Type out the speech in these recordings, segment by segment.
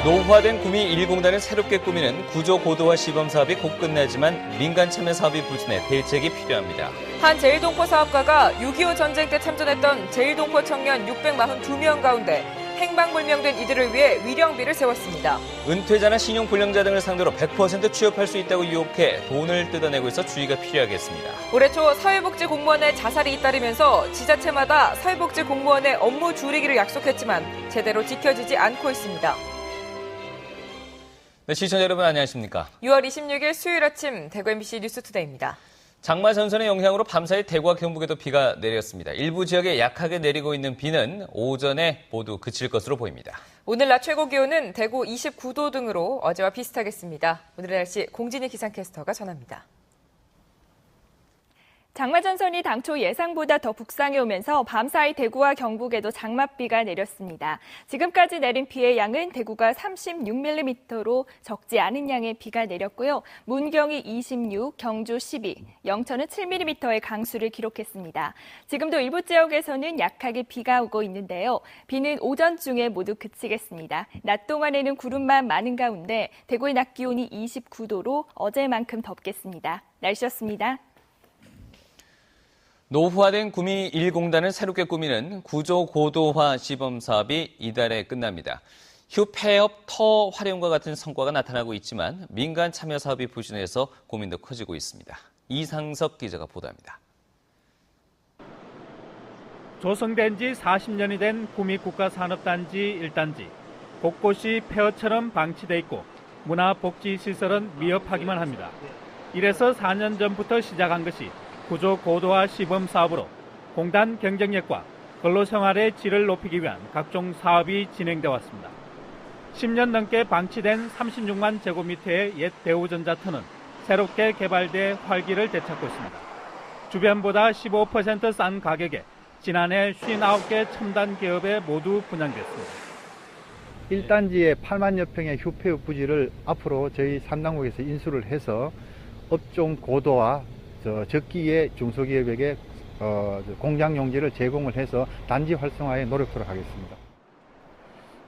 노후화된 구미 1공단을 새롭게 꾸미는 구조고도화 시범 사업이 곧 끝나지만 민간 참여 사업이 부진해 대책이 필요합니다. 한 제일동포 사업가가 6.25 전쟁 때 참전했던 제일동포 청년 642명 가운데 행방불명된 이들을 위해 위령비를 세웠습니다. 은퇴자나 신용불량자 등을 상대로 100% 취업할 수 있다고 유혹해 돈을 뜯어내고 있어 주의가 필요하겠습니다. 올해 초 사회복지 공무원의 자살이 잇따르면서 지자체마다 사회복지 공무원의 업무 줄이기를 약속했지만 제대로 지켜지지 않고 있습니다. 네, 시청자 여러분 안녕하십니까? 6월 26일 수요일 아침 대구 MBC 뉴스투데이입니다. 장마 전선의 영향으로 밤사이 대구와 경북에도 비가 내렸습니다. 일부 지역에 약하게 내리고 있는 비는 오전에 모두 그칠 것으로 보입니다. 오늘 낮 최고 기온은 대구 29도 등으로 어제와 비슷하겠습니다. 오늘의 날씨 공진희 기상캐스터가 전합니다. 장마전선이 당초 예상보다 더 북상해 오면서 밤사이 대구와 경북에도 장맛비가 내렸습니다. 지금까지 내린 비의 양은 대구가 36mm로 적지 않은 양의 비가 내렸고요. 문경이 26, 경주 12, 영천은 7mm의 강수를 기록했습니다. 지금도 일부 지역에서는 약하게 비가 오고 있는데요. 비는 오전 중에 모두 그치겠습니다. 낮 동안에는 구름만 많은 가운데 대구의 낮 기온이 29도로 어제만큼 덥겠습니다. 날씨였습니다. 노후화된 구미 1공단을 새롭게 꾸미는 구조고도화 시범 사업이 이달에 끝납니다. 휴폐업 터 활용과 같은 성과가 나타나고 있지만 민간 참여 사업이 부진해서 고민도 커지고 있습니다. 이상석 기자가 보도합니다. 조성된 지 40년이 된 구미 국가산업단지 1단지. 곳곳이 폐허처럼 방치돼 있고 문화복지시설은 미흡하기만 합니다. 이래서 4년 전부터 시작한 것이 구조고도화 시범 사업으로 공단 경쟁력과 근로생활의 질을 높이기 위한 각종 사업이 진행돼 왔습니다. 10년 넘게 방치된 36만 제곱미터의 옛 대우전자터는 새롭게 개발돼 활기를 되찾고 있습니다. 주변보다 15% 싼 가격에 지난해 59개 첨단 기업에 모두 분양됐습니다. 1단지에 8만여 평의 휴폐업 부지를 앞으로 저희 3당국에서 인수를 해서 업종 고도화 적기의 중소기업에게 공장 용지를 제공을 해서 단지 활성화에 노력하도록 하겠습니다.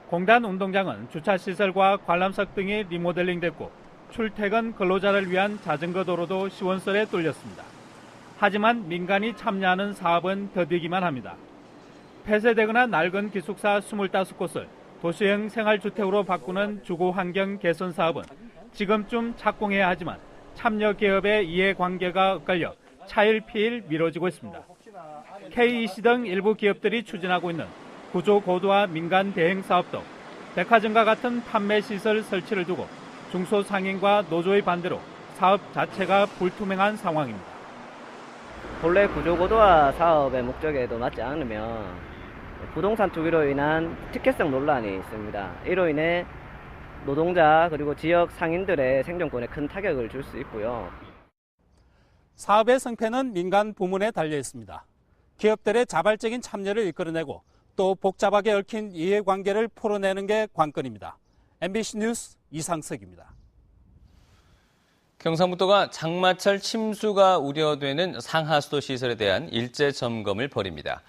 공단 운동장은 주차시설과 관람석 등이 리모델링됐고 출퇴근 근로자를 위한 자전거 도로도 시원설에 뚫렸습니다. 하지만 민간이 참여하는 사업은 더디기만 합니다. 폐쇄되거나 낡은 기숙사 25곳을 도시형 생활주택으로 바꾸는 주거환경 개선 사업은 지금쯤 착공해야 하지만 참여 기업의 이해관계가 엇갈려 차일피일 미뤄지고 있습니다. KEC 등 일부 기업들이 추진하고 있는 구조고도화 민간 대행 사업도 백화점과 같은 판매시설 설치를 두고 중소상인과 노조의 반대로 사업 자체가 불투명한 상황입니다. 본래 구조고도화 사업의 목적에도 맞지 않으면 부동산 투기로 인한 특혜성 논란이 있습니다. 이로 인해 노동자 그리고 지역 상인들의 생존권에 큰 타격을 줄 수 있고요. 사업의 성패는 민간 부문에 달려 있습니다. 기업들의 자발적인 참여를 이끌어내고 또 복잡하게 얽힌 이해관계를 풀어내는 게 관건입니다. MBC 뉴스 이상석입니다. 경상북도가 장마철 침수가 우려되는 상하수도 시설에 대한 일제 점검을 벌입니다.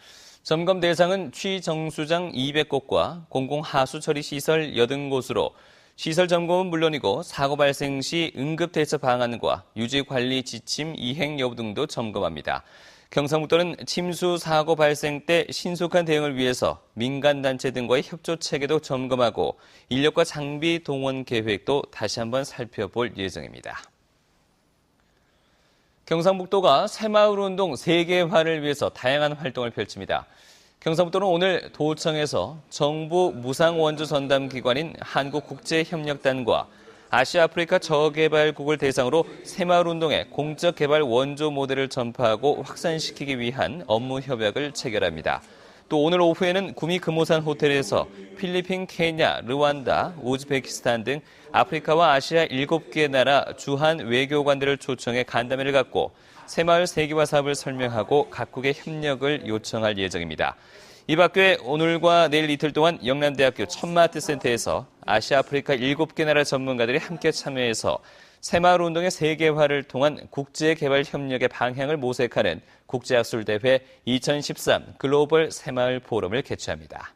점검 대상은 취정수장 200곳과 공공하수 처리 시설 80곳으로 시설 점검은 물론이고 사고 발생 시 응급대처 방안과 유지관리 지침 이행 여부 등도 점검합니다. 경상북도는 침수 사고 발생 때 신속한 대응을 위해서 민간단체 등과의 협조 체계도 점검하고 인력과 장비 동원 계획도 다시 한번 살펴볼 예정입니다. 경상북도가 새마을운동 세계화를 위해서 다양한 활동을 펼칩니다. 경상북도는 오늘 도청에서 정부 무상원조 전담기관인 한국국제협력단과 아시아아프리카 저개발국을 대상으로 새마을운동의 공적개발 원조 모델을 전파하고 확산시키기 위한 업무 협약을 체결합니다. 또 오늘 오후에는 구미 금오산 호텔에서 필리핀, 케냐, 르완다, 우즈베키스탄 등 아프리카와 아시아 7개 나라 주한 외교관들을 초청해 간담회를 갖고 새마을 세계화 사업을 설명하고 각국의 협력을 요청할 예정입니다. 이 밖에 오늘과 내일 이틀 동안 영남대학교 천마아트센터에서 아시아 아프리카 7개 나라 전문가들이 함께 참여해서 새마을운동의 세계화를 통한 국제개발 협력의 방향을 모색하는 국제학술대회 2013 글로벌 새마을 포럼을 개최합니다.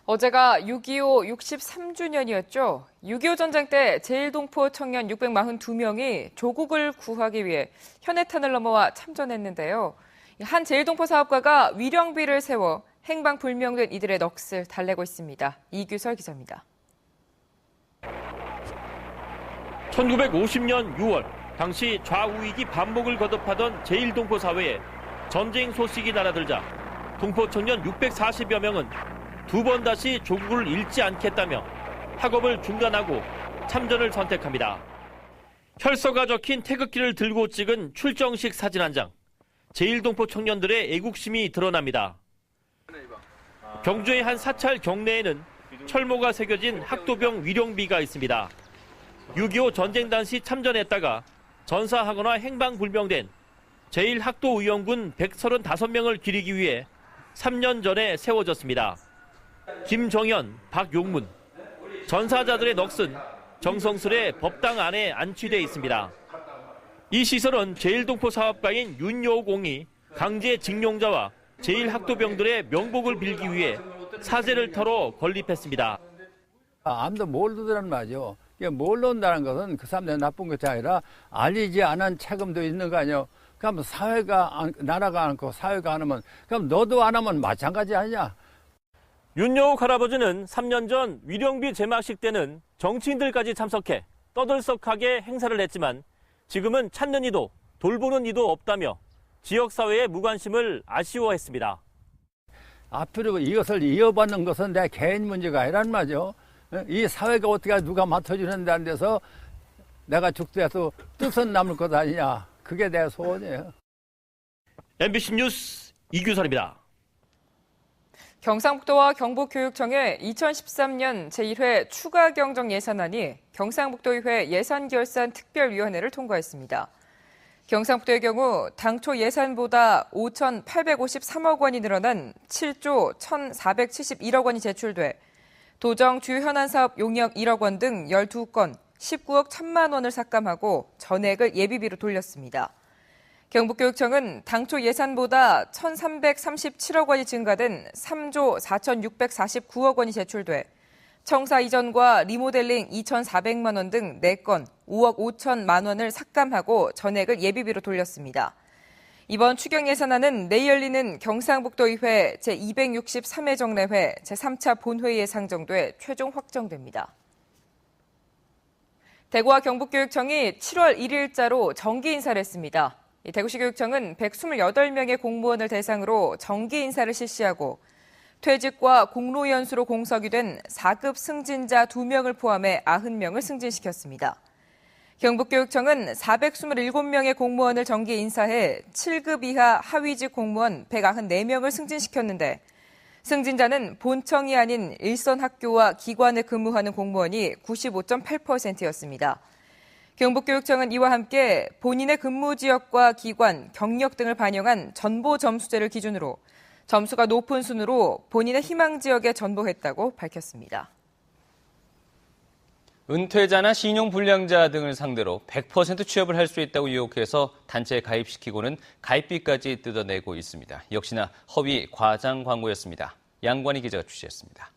어제가 6.25 63주년이었죠. 6.25 전쟁 때 제일동포 청년 642명이 조국을 구하기 위해 현해탄을 넘어와 참전했는데요. 한 제일동포 사업가가 위령비를 세워 행방불명된 이들의 넋을 달래고 있습니다. 이규설 기자입니다. 1950년 6월 당시 좌우익이 반목을 거듭하던 제일동포 사회에 전쟁 소식이 날아들자 동포 청년 640여 명은 두 번 다시 조국을 잃지 않겠다며 학업을 중단하고 참전을 선택합니다. 혈서가 적힌 태극기를 들고 찍은 출정식 사진 한 장. 제일동포 청년들의 애국심이 드러납니다. 경주의 한 사찰 경내에는 철모가 새겨진 학도병 위령비가 있습니다. 6.25 전쟁 당시 참전했다가 전사하거나 행방불명된 제1학도의원군 135명을 기리기 위해 3년 전에 세워졌습니다. 김정현, 박용문, 전사자들의 넋은 정성스레 법당 안에 안치돼 있습니다. 이 시설은 제일동포 사업가인 윤여공이 강제징용자와 제1학도병들의 명복을 빌기 위해 사제를 털어 건립했습니다. 아무도 모르더란 말이죠. 모른다는 것은 그 사람들이 나쁜 것이 아니라 알리지 않은 책임도 있는 거 아니에요. 그럼 나라가 않고 사회가 안 하면, 그럼 너도 안 하면 마찬가지 아니냐. 윤여옥 할아버지는 3년 전 위령비 제막식 때는 정치인들까지 참석해 떠들썩하게 행사를 했지만 지금은 찾는 이도 돌보는 이도 없다며 지역사회의 무관심을 아쉬워했습니다. 앞으로 이것을 이어받는 것은 내 개인 문제가 아니란 말이죠. 이 사회가 어떻게 누가 맡아주는 데 안 돼서 내가 죽더라도 뜻은 남을 것 아니냐. 그게 내 소원이에요. MBC 뉴스 이규설입니다. 경상북도와 경북교육청의 2013년 제1회 추가 경정 예산안이 경상북도의회 예산결산특별위원회를 통과했습니다. 경상북도의 경우 당초 예산보다 5,853억 원이 늘어난 7조 1,471억 원이 제출돼 도정 주요 현안 사업 용역 1억 원 등 12건 19억 1천만 원을 삭감하고 전액을 예비비로 돌렸습니다. 경북교육청은 당초 예산보다 1,337억 원이 증가된 3조 4,649억 원이 제출돼 청사 이전과 리모델링 2,400만 원 등 4건 5억 5천만 원을 삭감하고 전액을 예비비로 돌렸습니다. 이번 추경 예산안은 내일 열리는 경상북도의회 제263회 정례회 제3차 본회의에 상정돼 최종 확정됩니다. 대구와 경북교육청이 7월 1일자로 정기 인사를 했습니다. 대구시 교육청은 128명의 공무원을 대상으로 정기 인사를 실시하고 퇴직과 공로 연수로 공석이 된 4급 승진자 2명을 포함해 90명을 승진시켰습니다. 경북교육청은 427명의 공무원을 정기 인사해 7급 이하 하위직 공무원 194명을 승진시켰는데 승진자는 본청이 아닌 일선 학교와 기관에 근무하는 공무원이 95.8%였습니다. 경북교육청은 이와 함께 본인의 근무 지역과 기관, 경력 등을 반영한 전보 점수제를 기준으로 점수가 높은 순으로 본인의 희망 지역에 전보했다고 밝혔습니다. 은퇴자나 신용불량자 등을 상대로 100% 취업을 할 수 있다고 유혹해서 단체에 가입시키고는 가입비까지 뜯어내고 있습니다. 역시나 허위 과장 광고였습니다. 양관희 기자가 취재했습니다.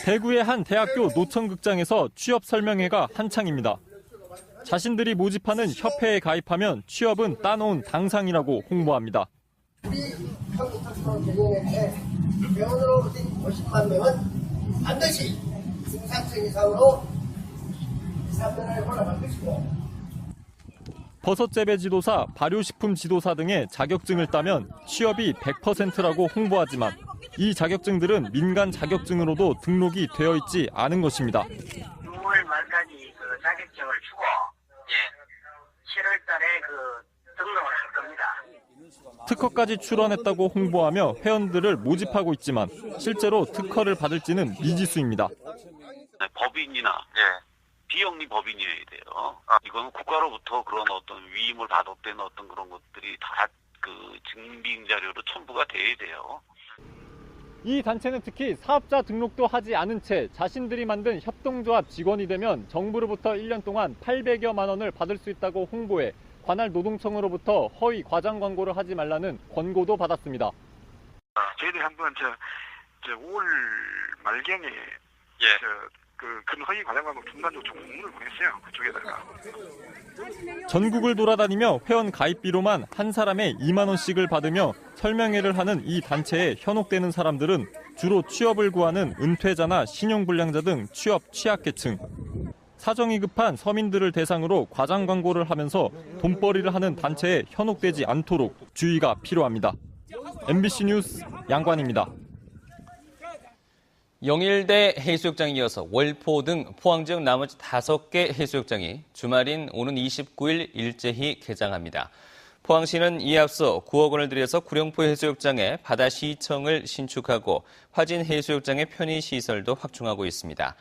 대구의 한 대학교 노천극장에서 취업 설명회가 한창입니다. 자신들이 모집하는 협회에 가입하면 취업은 따놓은 당상이라고 홍보합니다. 우리 한국학생회에 병원으로 오신 50만 명은 반드시 중상층 이상으로 3년을 올라갈 것이고 버섯재배 지도사, 발효식품 지도사 등의 자격증을 따면 취업이 100%라고 홍보하지만 이 자격증들은 민간 자격증으로도 등록이 되어 있지 않은 것입니다. 6월 말까지 그 자격증을 주고 7월 달에 그 등록을 할 겁니다. 특허까지 출원했다고 홍보하며 회원들을 모집하고 있지만 실제로 특허를 받을지는 미지수입니다. 법인이나 비영리 법인이어야 돼요. 이건 국가로부터 그런 어떤 위임을 받았다는 어떤 그런 것들이 다 그 증빙 자료로 첨부가 돼야 돼요. 이 단체는 특히 사업자 등록도 하지 않은 채 자신들이 만든 협동조합 직원이 되면 정부로부터 1년 동안 800여만 원을 받을 수 있다고 홍보해 관할 노동청으로부터 허위 과장 광고를 하지 말라는 권고도 받았습니다. 저희들이 한번 5월 말경에 큰 허위 과장 광고 중단적 공문을 보냈어요. 그쪽에다가. 전국을 돌아다니며 회원 가입비로만 한 사람에 2만 원씩을 받으며 설명회를 하는 이 단체에 현혹되는 사람들은 주로 취업을 구하는 은퇴자나 신용불량자 등 취업 취약계층. 사정이 급한 서민들을 대상으로 과장 광고를 하면서 돈벌이를 하는 단체에 현혹되지 않도록 주의가 필요합니다. MBC 뉴스 양관입니다. 영일대 해수욕장에 이어서 월포 등 포항 지역 나머지 5개 해수욕장이 주말인 오는 29일 일제히 개장합니다. 포항시는 이에 앞서 9억 원을 들여서 구룡포 해수욕장에 바다시청을 신축하고 화진 해수욕장의 편의시설도 확충하고 있습니다.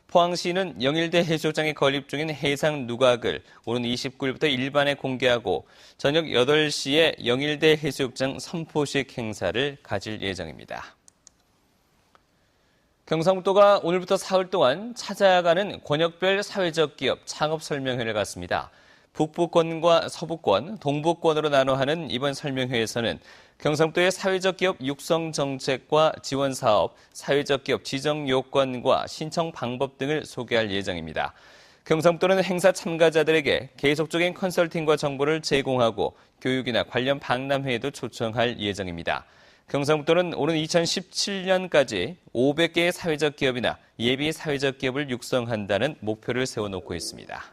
포항시는 영일대 해수욕장에 건립 중인 해상 누각을 오는 29일부터 일반에 공개하고 저녁 8시에 영일대 해수욕장 선포식 행사를 가질 예정입니다. 경상북도가 오늘부터 사흘 동안 찾아가는 권역별 사회적 기업 창업 설명회를 갖습니다. 북부권과 서부권, 동부권으로 나눠 하는 이번 설명회에서는 경상북도의 사회적 기업 육성 정책과 지원 사업, 사회적 기업 지정 요건과 신청 방법 등을 소개할 예정입니다. 경상북도는 행사 참가자들에게 계속적인 컨설팅과 정보를 제공하고 교육이나 관련 박람회에도 초청할 예정입니다. 경상북도는 오는 2017년까지 500개의 사회적 기업이나 예비 사회적 기업을 육성한다는 목표를 세워놓고 있습니다.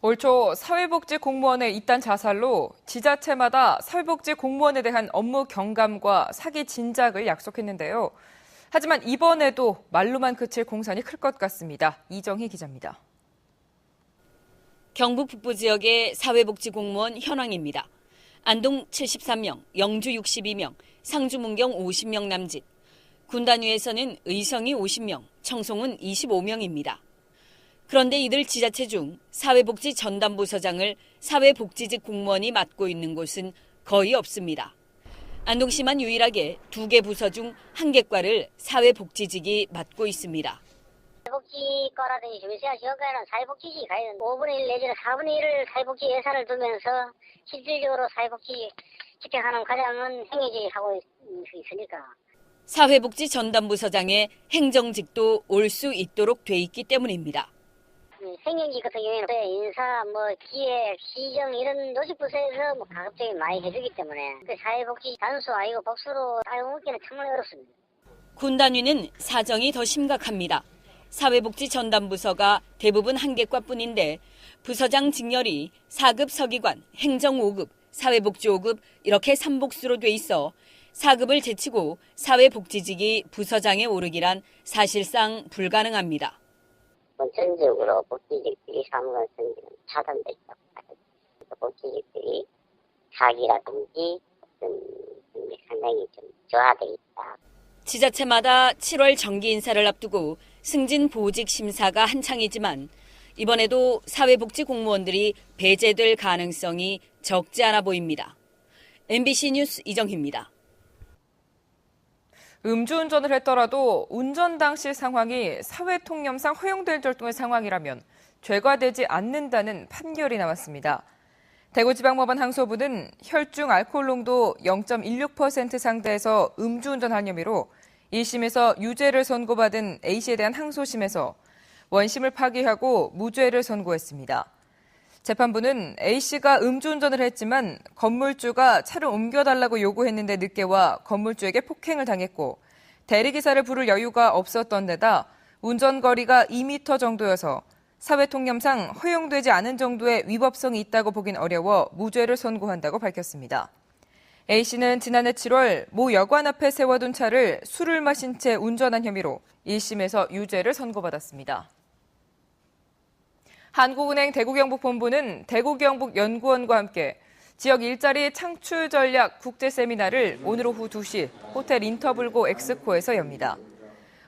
올 초 사회복지 공무원의 잇단 자살로 지자체마다 사회복지 공무원에 대한 업무 경감과 사기 진작을 약속했는데요. 하지만 이번에도 말로만 그칠 공산이 클 것 같습니다. 이정희 기자입니다. 경북 북부 지역의 사회복지 공무원 현황입니다. 안동 73명, 영주 62명, 상주 문경 50명 남짓. 군단위에서는 의성이 50명, 청송은 25명입니다. 그런데 이들 지자체 중 사회복지 전담부서장을 사회복지직 공무원이 맡고 있는 곳은 거의 없습니다. 안동시만 유일하게 2개 부서 중 1개과를 사회복지직이 맡고 있습니다. 사회복지과라든지 주민생활지원과에는 사회복지직이 가야 되는 5분의 1 내지는 4분의 1을 사회복지 예산을 두면서 실질적으로 사회복지 집행하는 과정은 행정직이 하고 있으니까. 사회복지 전담부서장의 행정직도 올 수 있도록 돼 있기 때문입니다. 행정직 같은 경우에는 인사, 기획, 시정 이런 조직부서에서 가급적이면 많이 해주기 때문에 사회복지 단수 아니고 복수로 따로 묻기는 정말 어렵습니다. 군단위는 사정이 더 심각합니다. 사회복지 전담부서가 대부분 1개과뿐인데 부서장 직렬이 4급 서기관, 행정 5급, 사회복지 5급 이렇게 3복수로 돼 있어 4급을 제치고 사회복지직이 부서장에 오르기란 사실상 불가능합니다. 전적으로 복지직들이 사무관 선지는 차단돼 있다고 봐요. 복지직들이 사기라든지 상당히 좀 저하돼 있다. 지자체마다 7월 정기 인사를 앞두고 승진 보직 심사가 한창이지만 이번에도 사회복지 공무원들이 배제될 가능성이 적지 않아 보입니다. MBC 뉴스 이정희입니다. 음주운전을 했더라도 운전 당시 상황이 사회통념상 허용될 정도의 상황이라면 죄가 되지 않는다는 판결이 나왔습니다. 대구지방법원 항소부는 혈중 알코올 농도 0.16% 상대에서 음주운전한 혐의로 1심에서 유죄를 선고받은 A씨에 대한 항소심에서 원심을 파기하고 무죄를 선고했습니다. 재판부는 A씨가 음주운전을 했지만 건물주가 차를 옮겨달라고 요구했는데 늦게 와 건물주에게 폭행을 당했고 대리기사를 부를 여유가 없었던 데다 운전거리가 2m 정도여서 사회통념상 허용되지 않은 정도의 위법성이 있다고 보긴 어려워 무죄를 선고한다고 밝혔습니다. A씨는 지난해 7월 모 여관 앞에 세워둔 차를 술을 마신 채 운전한 혐의로 1심에서 유죄를 선고받았습니다. 한국은행 대구경북본부는 대구경북연구원과 함께 지역 일자리 창출 전략 국제 세미나를 오늘 오후 2시 호텔 인터블고 엑스코에서 엽니다.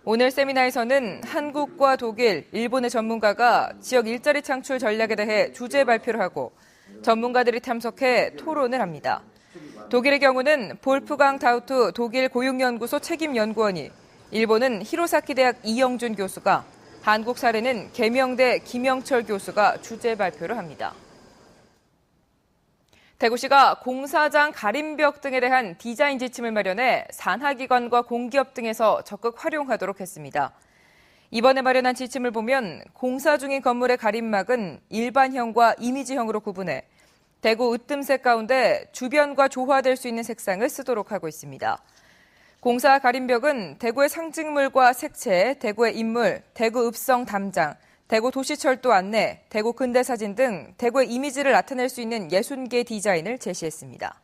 오늘 세미나에서는 한국과 독일, 일본의 전문가가 지역 일자리 창출 전략에 대해 주제 발표를 하고 전문가들이 참석해 토론을 합니다. 독일의 경우는 볼프강 다우트 독일 고용연구소 책임연구원이, 일본은 히로사키 대학 이영준 교수가, 한국 사례는 계명대 김영철 교수가 주제 발표를 합니다. 대구시가 공사장 가림벽 등에 대한 디자인 지침을 마련해 산하기관과 공기업 등에서 적극 활용하도록 했습니다. 이번에 마련한 지침을 보면 공사 중인 건물의 가림막은 일반형과 이미지형으로 구분해 대구 으뜸색 가운데 주변과 조화될 수 있는 색상을 쓰도록 하고 있습니다. 공사 가림벽은 대구의 상징물과 색채, 대구의 인물, 대구 읍성 담장, 대구 도시철도 안내, 대구 근대사진 등 대구의 이미지를 나타낼 수 있는 60개 디자인을 제시했습니다.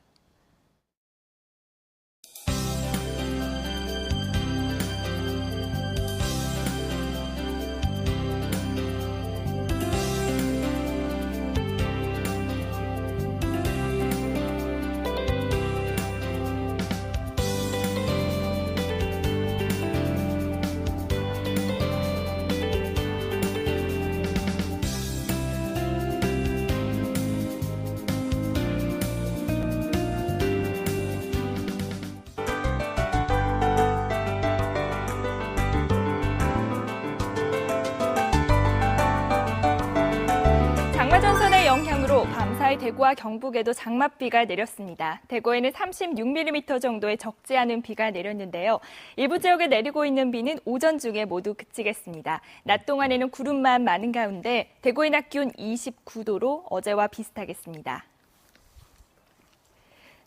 장마전선의 영향으로 밤사이 대구와 경북에도 장맛비가 내렸습니다. 대구에는 36mm 정도의 적지 않은 비가 내렸는데요. 일부 지역에 내리고 있는 비는 오전 중에 모두 그치겠습니다. 낮 동안에는 구름만 많은 가운데 대구의 낮 기온 29도로 어제와 비슷하겠습니다.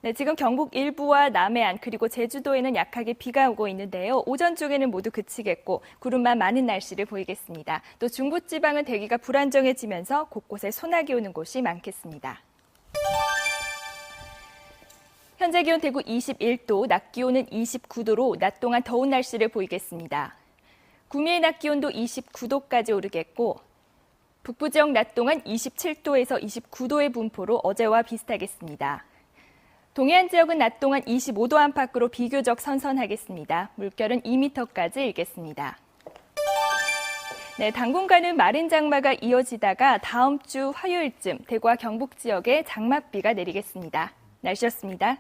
네, 지금 경북 일부와 남해안 그리고 제주도에는 약하게 비가 오고 있는데요. 오전 중에는 모두 그치겠고 구름만 많은 날씨를 보이겠습니다. 또 중부지방은 대기가 불안정해지면서 곳곳에 소나기 오는 곳이 많겠습니다. 현재 기온 대구 21도, 낮 기온은 29도로 낮 동안 더운 날씨를 보이겠습니다. 구미의 낮 기온도 29도까지 오르겠고 북부 지역 낮 동안 27도에서 29도의 분포로 어제와 비슷하겠습니다. 동해안 지역은 낮 동안 25도 안팎으로 비교적 선선하겠습니다. 물결은 2m까지 일겠습니다. 네, 당분간은 마른 장마가 이어지다가 다음 주 화요일쯤 대구와 경북 지역에 장맛비가 내리겠습니다. 날씨였습니다.